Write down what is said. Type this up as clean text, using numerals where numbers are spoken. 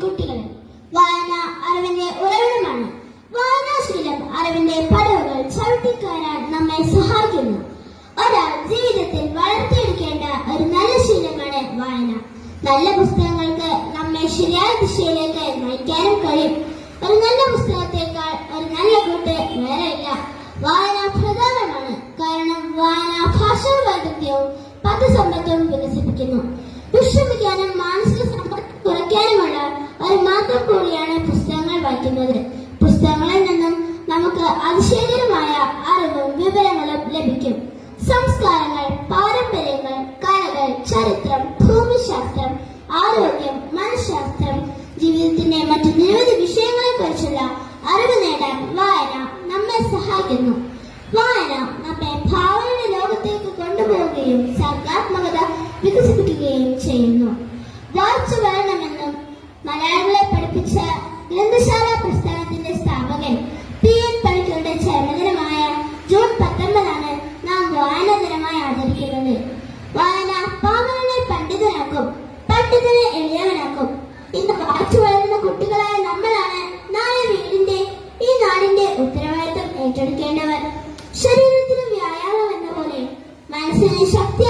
കുട്ടികളും. വായന അറിവിന്റെ ഉറവിടമാണ്. വായനാശീലം അറിവിന്റെ പടവുകൾ ചവിട്ടിക്കയറാൻ നമ്മെ സഹായിക്കുന്നു. ഒരാൾ ജീവിതത്തിൽ വളർത്തിയെടുക്കേണ്ട ഒരു നല്ല ശീലമാണ് വായന. നല്ല പുസ്തകങ്ങൾക്ക് നമ്മെ ശരിയായ ദിശയിലേക്ക് നയിക്കാനും കഴിയും. ഒരു നല്ല പുസ്തകത്തേക്കാൾ ഒരു നല്ല കൂട്ട് വേറെയില്ല. വായന പ്രധാനമാണ്. കാരണം വായന ഭാഷാ വൈദഗ്ധ്യവും പദസമ്പത്തും വികസിപ്പിക്കുന്നു. വിശ്രമിക്കാനും മാനസിക സമ്മർദ്ദം കുറയ്ക്കാനുമുള്ള ഒരു മാർഗം കൂടിയാണ് പുസ്തകങ്ങൾ വായിക്കുന്നത്. പുസ്തകങ്ങളിൽ നിന്നും നമുക്ക് അതിശയകരമായ അറിവും വിവരങ്ങളും ലഭിക്കും. സംസ്കാരങ്ങൾ, പാരമ്പര്യങ്ങൾ, കലകൾ, ചരിത്രം, ഭൂമിശാസ്ത്രം, ആരോഗ്യം, മനഃശാസ്ത്രം, ജീവിതത്തിന്റെ മറ്റു നിരവധി വിഷയങ്ങളെ കുറിച്ചുള്ള അറിവ് നേടാൻ വായന നമ്മെ സഹായിക്കുന്നു. വായന നമ്മെ ഭാവനയുടെ ലോകത്തേക്ക് കൊണ്ടുപോവുകയും സർഗാത്മകത വികസിപ്പിക്കുകയും ചെയ്യുന്നു. വായിച്ചു വരണമെന്നും മലയാളികളെ പഠിപ്പിച്ച ഗ്രന്ഥശാല പ്രസ്ഥാനത്തിന്റെ സ്ഥാപകൻ P.N. പണിക്കരുടെ ജന്മദിനമായ ജൂൺ 19 നാം വായനാ ദിനമായി ആചരിക്കുന്നത്. വായന പാവനനെ പണ്ഡിതനാക്കും, പണ്ഡിതനെ എളിയവനാക്കും. ഇന്ന് വായിച്ചു വളരുന്ന കുട്ടികളായ നമ്മളാണ് നാളെ വീടിന്റെ ഈ നാടിന്റെ ഉത്തരവാദിത്തം ഏറ്റെടുക്കേണ്ടവർ. ശരീരത്തിന് വ്യായാമം എന്ന പോലെ മനസ്സിനെ ശക്തി